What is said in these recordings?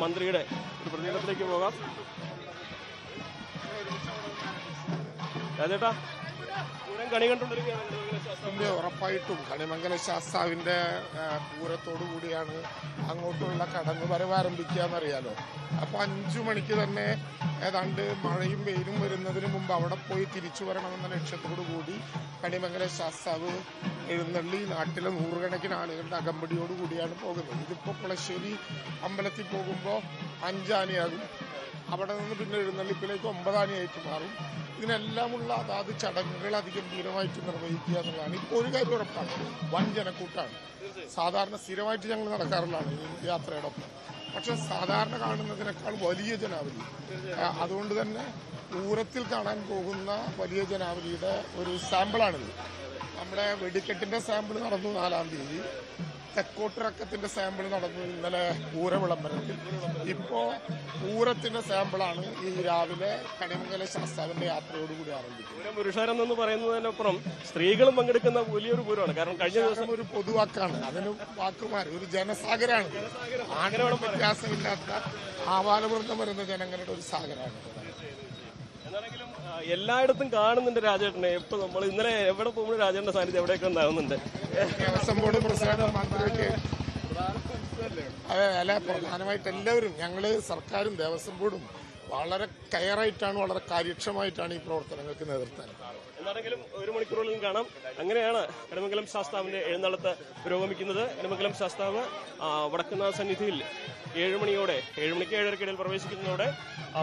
മന്ത്രിയുടെ ഒരു പ്രതികരണത്തിലേക്ക് പോകാം. രാജേട്ടാ, പൂരം കണി കണ്ടുകൊണ്ടിരിക്കുകയാണ്. ഉറപ്പായിട്ടും കണിമംഗല ശാസ്താവിന്റെ പൂരത്തോടു കൂടിയാണ് അങ്ങോട്ടുള്ള കടന്നുവരവ് ആരംഭിക്കുക എന്നറിയാലോ. അപ്പൊ 5 മണിക്ക് തന്നെ ഏതാണ്ട് മഴയും വെയിലും വരുന്നതിന് മുമ്പ് അവിടെ പോയി തിരിച്ചു വരണമെന്ന ലക്ഷ്യത്തോടു കൂടി കണിമംഗല ശാസ്താവ് എഴുന്നള്ളി നാട്ടിലെ നൂറുകണക്കിന് ആളുകളുടെ അകമ്പടിയോട് കൂടിയാണ് പോകുന്നത്. ഇതിപ്പോ കുളശ്ശേരി അമ്പലത്തിൽ പോകുമ്പോൾ 5 ആനയാകും. അവിടെ നിന്ന് പിന്നെ എഴുന്നള്ളിപ്പിലേക്ക് 9 ആനയായിട്ട് മാറും. ഇതിനെല്ലാമുള്ള അതാത് ചടങ്ങുകൾ അതിഗംഭീരമായിട്ട് നിർവഹിക്കുക എന്നുള്ളതാണ്. ഇപ്പോൾ ഒരു കാര്യം ഉറപ്പാണ്, വൻ ജനക്കൂട്ടാണ്. സാധാരണ സ്ഥിരമായിട്ട് ഞങ്ങൾ നടക്കാറുള്ളതാണ് ഈ യാത്രയുടെ ഒപ്പം. പക്ഷെ സാധാരണ കാണുന്നതിനേക്കാൾ വലിയ ജനാവലി. അതുകൊണ്ട് തന്നെ പൂരത്തിൽ കാണാൻ പോകുന്ന വലിയ ജനാവലിയുടെ ഒരു സാമ്പിളാണിത്. നമ്മുടെ വെടിക്കെട്ടിന്റെ സാമ്പിൾ നടന്നു 4-ാം തീയതി. തെക്കോട്ടിറക്കത്തിന്റെ സാമ്പിൾ നടന്നു ഇന്നലെ പൂരവിളംബരത്തിൽ. ഇപ്പോ പൂരത്തിന്റെ സാമ്പിളാണ് ഈ രാവിലെ കണിമംഗല ശാസ്താവിന്റെ യാത്രയോടുകൂടി ആരംഭിക്കുന്നത്. പുരുഷാരം എന്ന് പറയുന്നതിനപ്പുറം സ്ത്രീകളും പങ്കെടുക്കുന്ന വലിയൊരു പൂരമാണ്. കാരണം കഴിഞ്ഞ ദിവസം ഒരു പൊതുവാക്കാണ്, അതിന് വാക്കുമാര് ഒരു ജനസാഗരാണ്. ആഗ്രഹം വ്യത്യാസമില്ലാത്ത ആവാലവൃന്ദം വരുന്ന ജനങ്ങളുടെ ഒരു സാഗരമാണ്. എന്നാണെങ്കിലും എല്ലായിടത്തും കാണുന്നുണ്ട് രാജേട്ടനെ. ഇപ്പൊ നമ്മൾ ഇന്നലെ എവിടെ പോകുമ്പോൾ രാജേട്ടന്റെ സാന്നിധ്യം എവിടെയൊക്കെ ഉണ്ടാകുന്നുണ്ട്. ദേവസ്വം ബോർഡ് പ്രസിഡന്റ്, മന്ത്രിയൊക്കെ അല്ല, പ്രധാനമായിട്ട് എല്ലാവരും ഞങ്ങള് സർക്കാരും ദേവസ്വം ബോർഡും വളരെ കെയറായിട്ടാണ്, വളരെ കാര്യക്ഷമമായിട്ടാണ് ഈ പ്രവർത്തനങ്ങൾക്ക് നേതൃത്വം. എന്താണെങ്കിലും 1 മണിക്കൂറുകളിലും കാണാം. അങ്ങനെയാണ് കണിമംഗലം ശാസ്താവിന്റെ എഴുന്നള്ളത്ത് പുരോഗമിക്കുന്നത്. കണിമംഗലം ശാസ്താവ് വടക്കുന്നാഥ സന്നിധിയിൽ 7 മണിയോടെ 7 മണിക്ക് 7:30 പ്രവേശിക്കുന്നതോടെ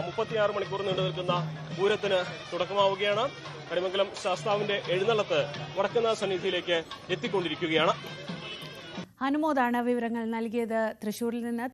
36 മണിക്കൂർ നീണ്ടു നിൽക്കുന്ന പൂരത്തിന് തുടക്കമാവുകയാണ്. കണിമംഗലം ശാസ്താവിന്റെ എഴുന്നള്ളത്ത് വടക്കുന്നാഥ സന്നിധിയിലേക്ക് എത്തിക്കൊണ്ടിരിക്കുകയാണ്. അനുമോദാണ് വിവരങ്ങൾ നൽകിയത് തൃശൂരിൽ നിന്ന്.